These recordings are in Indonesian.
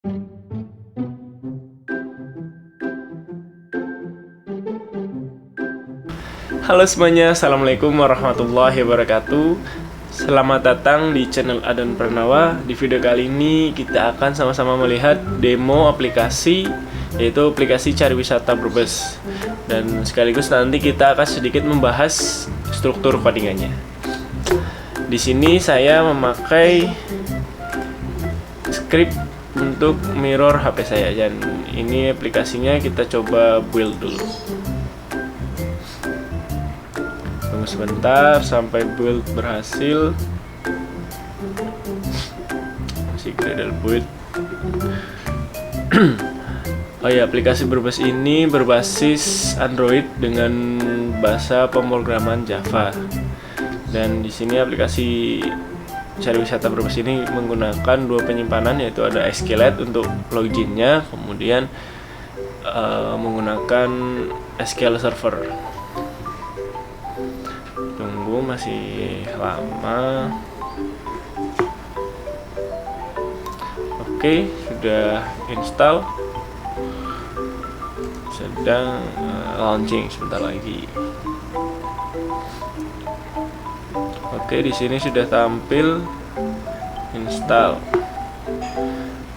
Halo semuanya, Assalamualaikum warahmatullahi wabarakatuh. Selamat datang di channel Adon Pranawa. Di video kali ini kita akan sama-sama melihat demo aplikasi, yaitu aplikasi cari wisata Brebes. Dan sekaligus nanti kita akan sedikit membahas struktur codingannya. Di sini saya memakai script untuk mirror HP saya, dan ini aplikasinya kita coba build dulu. Tunggu sebentar sampai build berhasil. Masih Gradle build. Oh ya, aplikasi Brebes ini berbasis Android dengan bahasa pemrograman Java. Dan di sini aplikasi cari wisata Brebes ini menggunakan dua penyimpanan, yaitu ada SQLite untuk loginnya, kemudian menggunakan SQL Server. Tunggu, masih lama. Oke, sudah install, sedang launching sebentar lagi. Oke, di sini sudah tampil install.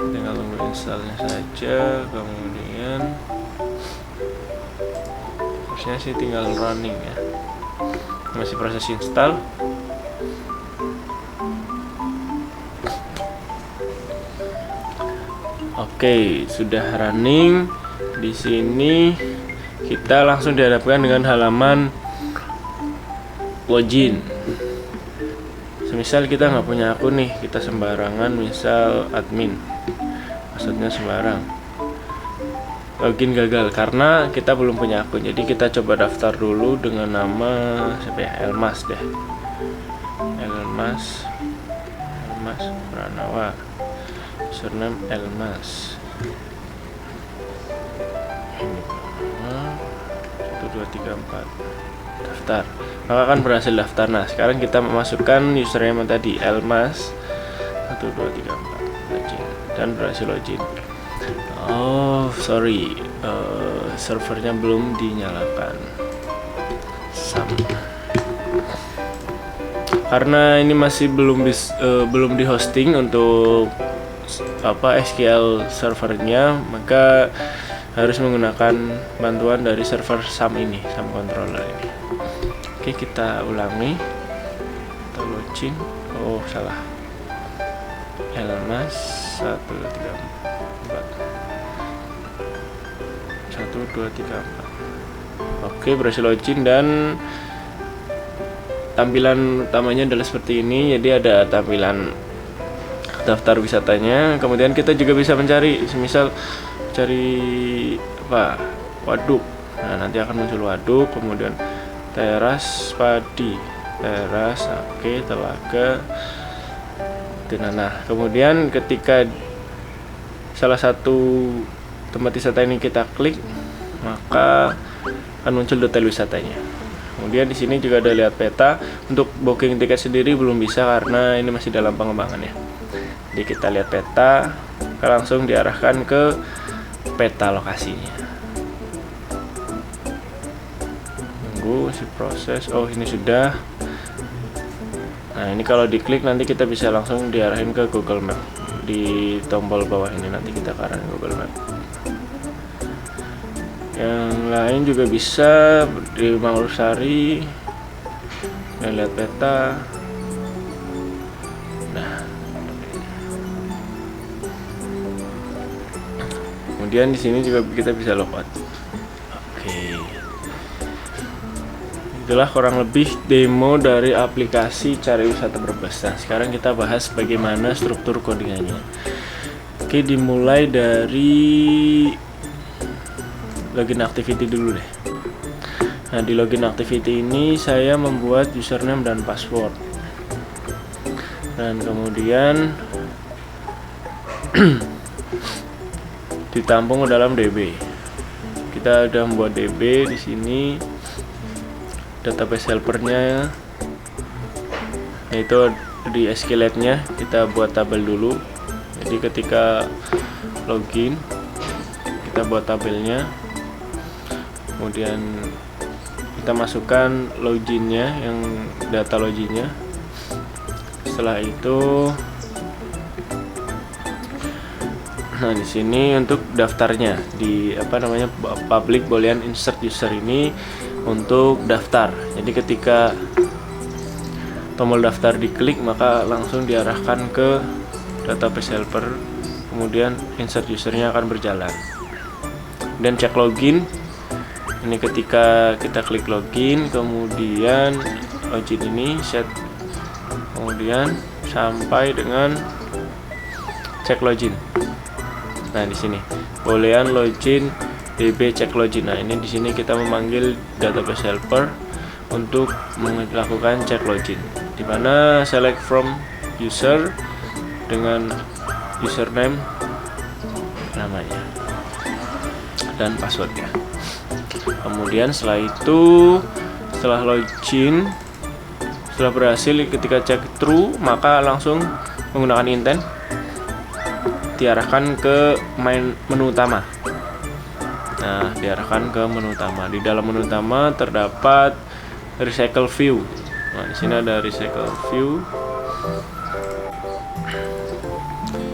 Tinggal tunggu installnya saja. Kemudian harusnya sih tinggal running ya. Masih proses install. Oke, sudah running. Di sini kita langsung dihadapkan dengan halaman login. Semisal kita nggak punya akun nih, kita sembarangan, misal admin, maksudnya sembarang, login gagal karena kita belum punya akun. Jadi kita coba daftar dulu dengan nama siapa ya, Elmas deh, Elmas Pranawa, username Elmas. Ini 1 2 3 4 daftar, maka akan berhasil daftar. Nah, sekarang kita memasukkan username tadi, Elmas 1 2 3 4 login, dan berhasil login. Oh sorry, servernya belum dinyalakan karena ini masih belum di hosting untuk SQL servernya, maka harus menggunakan bantuan dari server SAM ini, SAM controller ini. Oke, kita ulangi, kita login. Oh salah, Elmas 1 2 3 4 1 2 3 4. Oke, berhasil login dan tampilan utamanya adalah seperti ini. Jadi ada tampilan daftar wisatanya, kemudian kita juga bisa mencari, semisal cari waduk. Nah, nanti akan muncul waduk, kemudian teras padi, teras, oke, telaga. Nah, kemudian ketika salah satu tempat wisata ini kita klik, maka akan muncul detail wisatanya. Kemudian di sini juga ada lihat peta. Untuk booking tiket sendiri belum bisa karena ini masih dalam pengembangan ya. Jadi kita lihat peta, kita langsung diarahkan ke peta lokasinya. Tunggu si proses. Oh, ini sudah. Nah, ini kalau diklik nanti kita bisa langsung diarahin ke Google Map. Di tombol bawah ini nanti kita ke arah Google Map. Yang lain juga bisa di Mangurusari dan lihat peta. Nah, kemudian di sini juga kita bisa logout. Oke, itulah kurang lebih demo dari aplikasi cari wisata Brebes. Nah, sekarang kita bahas bagaimana struktur codingannya. Oke, dimulai dari login activity dulu deh. Nah, di login activity ini saya membuat username dan password, dan kemudian ditampung ke dalam DB. Kita udah membuat DB di sini, database helpernya, yaitu di SQLite-nya kita buat tabel dulu. Jadi ketika login, kita buat tabelnya, kemudian kita masukkan loginnya, yang data loginnya. Setelah itu, nah di sini untuk daftarnya di public boolean insert user ini untuk daftar. Jadi ketika tombol daftar diklik maka langsung diarahkan ke database helper, kemudian insert usernya akan berjalan. Dan cek login, ini ketika kita klik login, kemudian login ini set, kemudian sampai dengan cek login. Nah di sini boolean login db cek login. Nah ini di sini kita memanggil database helper untuk melakukan cek login, di mana select from user dengan username namanya dan passwordnya. Kemudian setelah itu, setelah login, setelah berhasil, ketika cek true maka langsung menggunakan intent diarahkan ke menu utama. Nah, diarahkan ke menu utama. Di dalam menu utama terdapat recycle view. Nah, di sini ada recycle view.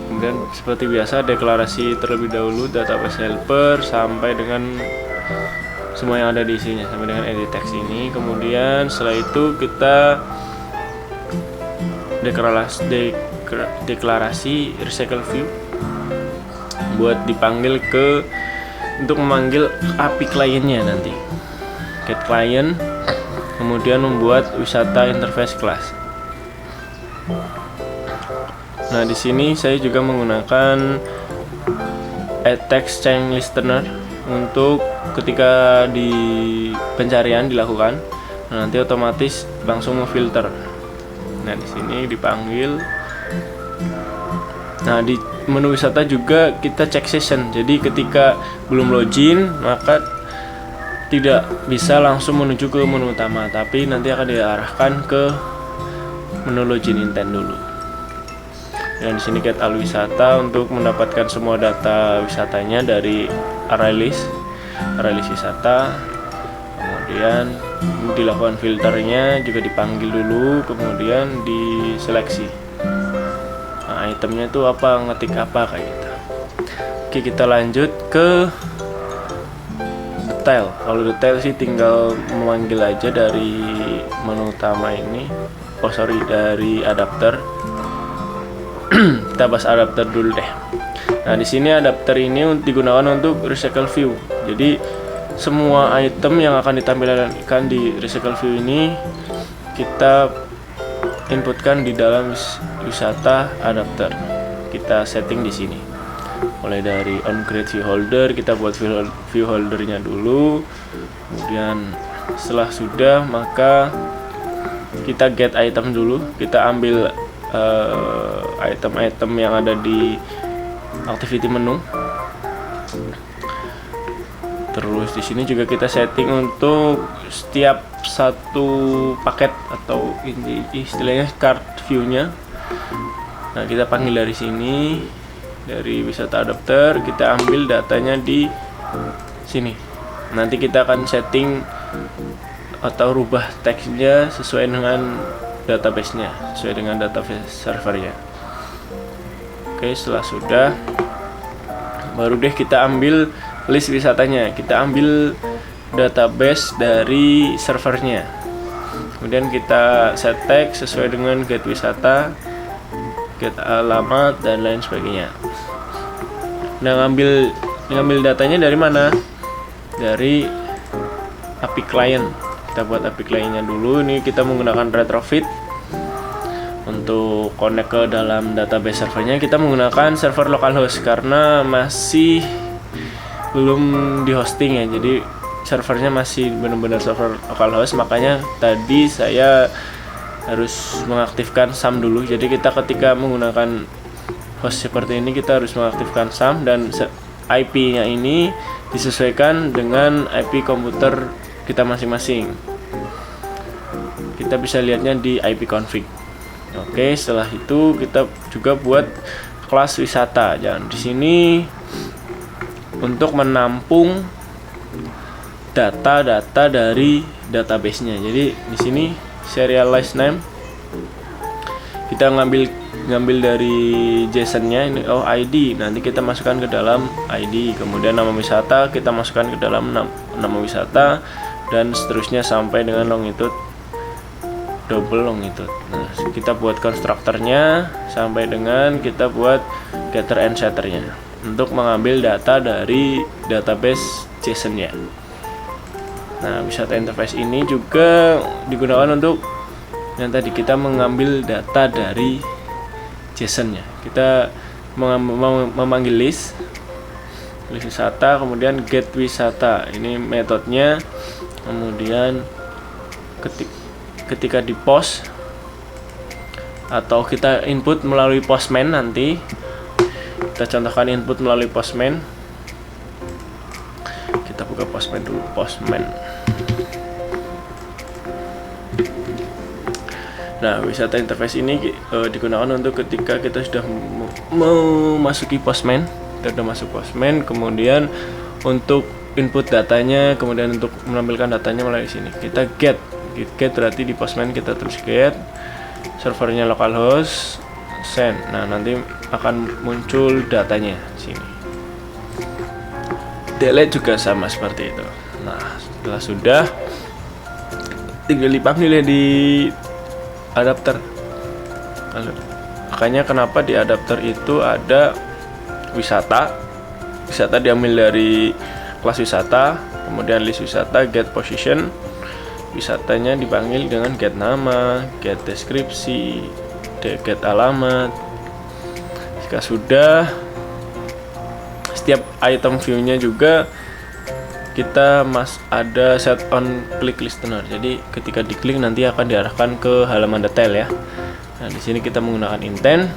Kemudian seperti biasa deklarasi terlebih dahulu database helper sampai dengan semua yang ada di isinya, sampai dengan edit text ini. Kemudian setelah itu kita deklarasi recycle view buat dipanggil untuk memanggil API kliennya nanti. Get client, kemudian membuat wisata interface class. Nah, di sini saya juga menggunakan add text chain listener untuk ketika di pencarian dilakukan, nah, nanti otomatis langsung memfilter. Nah, di sini dipanggil. Nah, di menu wisata juga kita cek session. Jadi ketika belum login maka tidak bisa langsung menuju ke menu utama, tapi nanti akan diarahkan ke menu login intent dulu. Dan di sini get all wisata untuk mendapatkan semua data wisatanya dari array list wisata. Kemudian dilakukan filternya juga dipanggil dulu, kemudian diseleksi. Nah, itemnya itu apa, ngetik apa kayak gitu. Oke, kita lanjut ke detail. Kalau detail sih tinggal memanggil aja dari menu utama ini. Dari adapter. Kita bahas adapter dulu deh. Nah, di sini adapter ini digunakan untuk recycle view. Jadi semua item yang akan ditampilkan di recycle view ini kita inputkan di dalam wisata adapter. Kita setting di sini. Mulai dari on create view holder, kita buat view holdernya dulu. Kemudian setelah sudah, maka kita get item dulu. Kita ambil item-item yang ada di activity menu. Terus di sini juga kita setting untuk setiap satu paket atau istilahnya card view-nya. Nah, kita panggil dari sini, dari wisata adapter, kita ambil datanya di sini. Nanti kita akan setting atau rubah teksnya sesuai dengan database-nya, sesuai dengan database servernya. Oke, setelah sudah, baru deh kita ambil list wisatanya. Kita ambil database dari servernya. Kemudian kita set tag sesuai dengan get wisata, get alamat, dan lain sebagainya. Nah, ngambil datanya dari mana? Dari API client. Kita buat API clientnya dulu. Ini kita menggunakan retrofit. Untuk connect ke dalam database servernya kita menggunakan server localhost karena masih belum di hosting ya. Jadi servernya masih benar-benar server localhost, makanya tadi saya harus mengaktifkan SAM dulu. Jadi kita ketika menggunakan host seperti ini kita harus mengaktifkan SAM, dan IP-nya ini disesuaikan dengan IP komputer kita masing-masing. Kita bisa lihatnya di IP config. Oke, setelah itu kita juga buat kelas wisata. Dan di sini untuk menampung data-data dari database-nya. Jadi di sini serialized name kita ngambil dari JSON-nya ini, ID. Nanti kita masukkan ke dalam ID. Kemudian nama wisata kita masukkan ke dalam nama wisata, dan seterusnya sampai dengan longitude, double longitude. Nah, kita buat konstruktornya sampai dengan kita buat getter and setternya untuk mengambil data dari database JSON-nya. Nah, wisata interface ini juga digunakan untuk yang tadi kita mengambil data dari JSON-nya. Kita memanggil list wisata, kemudian get wisata. Ini metodenya. Kemudian ketika di post atau kita input melalui postman, nanti kita contohkan input melalui postman. Kita buka postman dulu, postman. Nah, wisata interface ini digunakan untuk ketika kita sudah memasuki postman, kita sudah masuk postman, kemudian untuk input datanya, kemudian untuk menampilkan datanya melalui sini. Kita get berarti di postman kita tulis get, servernya localhost, send. Nah, nanti akan muncul datanya sini. Delete juga sama seperti itu. Nah, setelah sudah, tinggal dipanggil ya di adapter. Makanya kenapa di adapter itu ada wisata diambil dari kelas wisata, kemudian list wisata, get position, wisatanya dipanggil dengan get nama, get deskripsi, get alamat. Jika sudah, setiap item view-nya juga kita ada set on click listener. Jadi ketika diklik nanti akan diarahkan ke halaman detail ya. Nah, di sini kita menggunakan intent.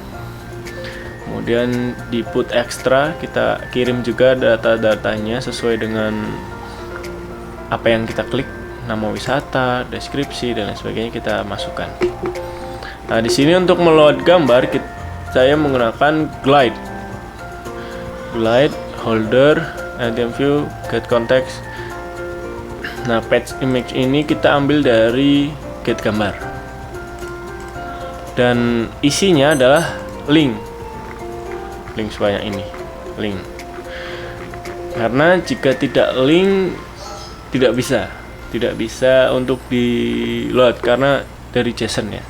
Kemudian di put extra kita kirim juga data-datanya sesuai dengan apa yang kita klik, nama wisata, deskripsi dan lain sebagainya kita masukkan. Nah, di sini untuk meload gambar saya menggunakan glide, holder, item view, get context. Nah, patch image ini kita ambil dari get gambar, dan isinya adalah link sebanyak ini, link. Karena jika tidak link tidak bisa untuk di load karena dari JSON ya,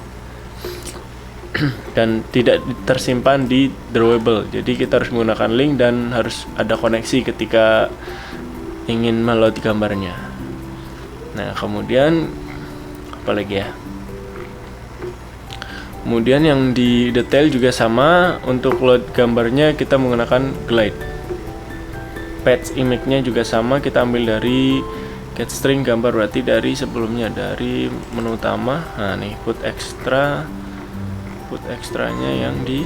dan tidak tersimpan di drawable. Jadi kita harus menggunakan link dan harus ada koneksi ketika ingin meload gambarnya. Nah, kemudian apa lagi ya? Kemudian yang di detail juga sama, untuk load gambarnya kita menggunakan glide. Patch image-nya juga sama, kita ambil dari get string gambar, berarti dari sebelumnya, dari menu utama. Nah, nih put extranya yang di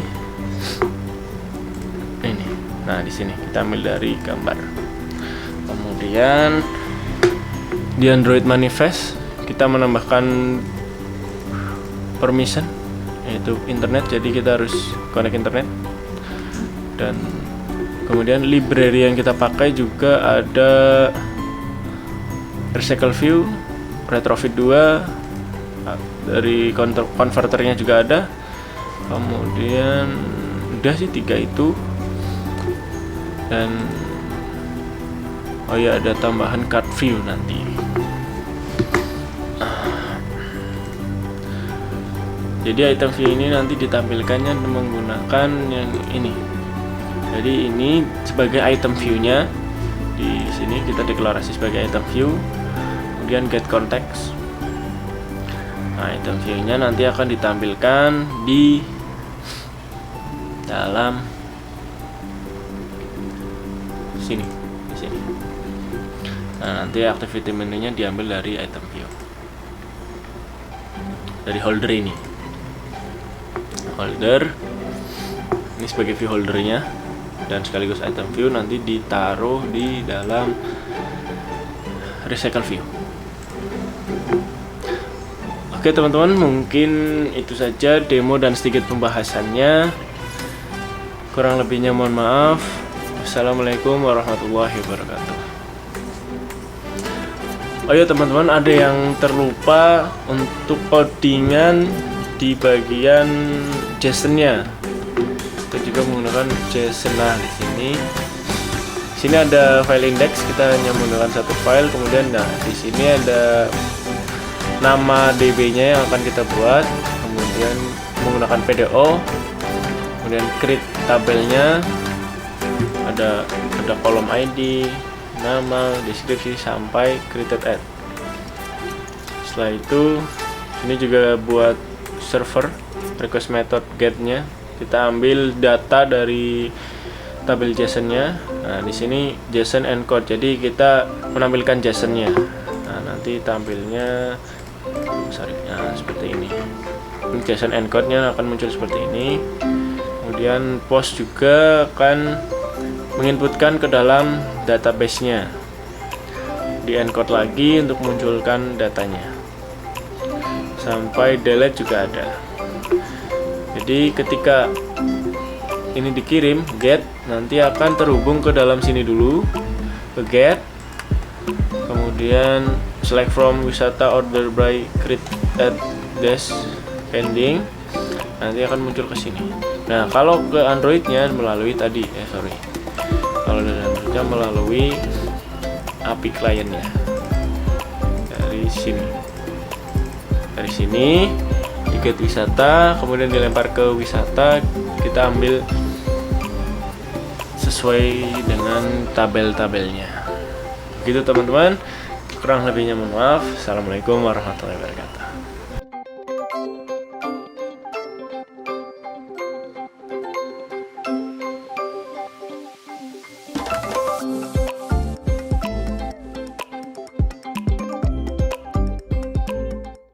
ini. Nah, di sini kita ambil dari gambar. Kemudian di Android manifest kita menambahkan permission, yaitu internet. Jadi kita harus connect internet. Dan kemudian library yang kita pakai juga ada recycle view, retrofit 2, dari converternya juga ada. Kemudian udah sih 3 itu. Dan oh ya, ada tambahan card view nanti. Jadi item view ini nanti ditampilkannya menggunakan yang ini. Jadi ini sebagai item view-nya. Di sini kita deklarasi sebagai item view. Kemudian get context. Nah, item view-nya nanti akan ditampilkan di dalam sini, di sini. Nah, nanti activity menu-nya diambil dari item view, dari holder ini. Holder ini sebagai view holdernya dan sekaligus item view nanti ditaruh di dalam recycle view. Oke teman-teman, mungkin itu saja demo dan sedikit pembahasannya. Kurang lebihnya mohon maaf. Assalamualaikum warahmatullahi wabarakatuh. Oh ya teman-teman, ada yang terlupa untuk codingan di bagian JSON-nya. Kita juga menggunakan JSON. Nah, di sini ada file index, kita hanya menggunakan satu file. Kemudian di sini ada nama DB-nya yang akan kita buat. Kemudian menggunakan PDO. Kemudian create tabelnya. Ada kolom ID, nama, deskripsi sampai created add. Setelah itu ini juga buat server request method get-nya. Kita ambil data dari tabel JSON-nya. Nah, di sini JSON encode. Jadi kita menampilkan JSON-nya. Nah, nanti tampilnya seperti ini. JSON encode-nya akan muncul seperti ini. Kemudian post juga akan menginputkan ke dalam database-nya, di encode lagi untuk munculkan datanya, sampai delete juga ada. Jadi ketika ini dikirim get, nanti akan terhubung ke dalam sini dulu, ke get, kemudian select from wisata order by create at dash pending, nanti akan muncul ke sini. Nah, kalau ke Android-nya melalui tadi kalau dari Android-nya melalui API kliennya. Dari sini di get wisata, kemudian dilempar ke wisata, kita ambil sesuai dengan tabel-tabelnya. Begitu teman-teman, kurang lebihnya mohon maaf. Assalamualaikum warahmatullahi wabarakatuh.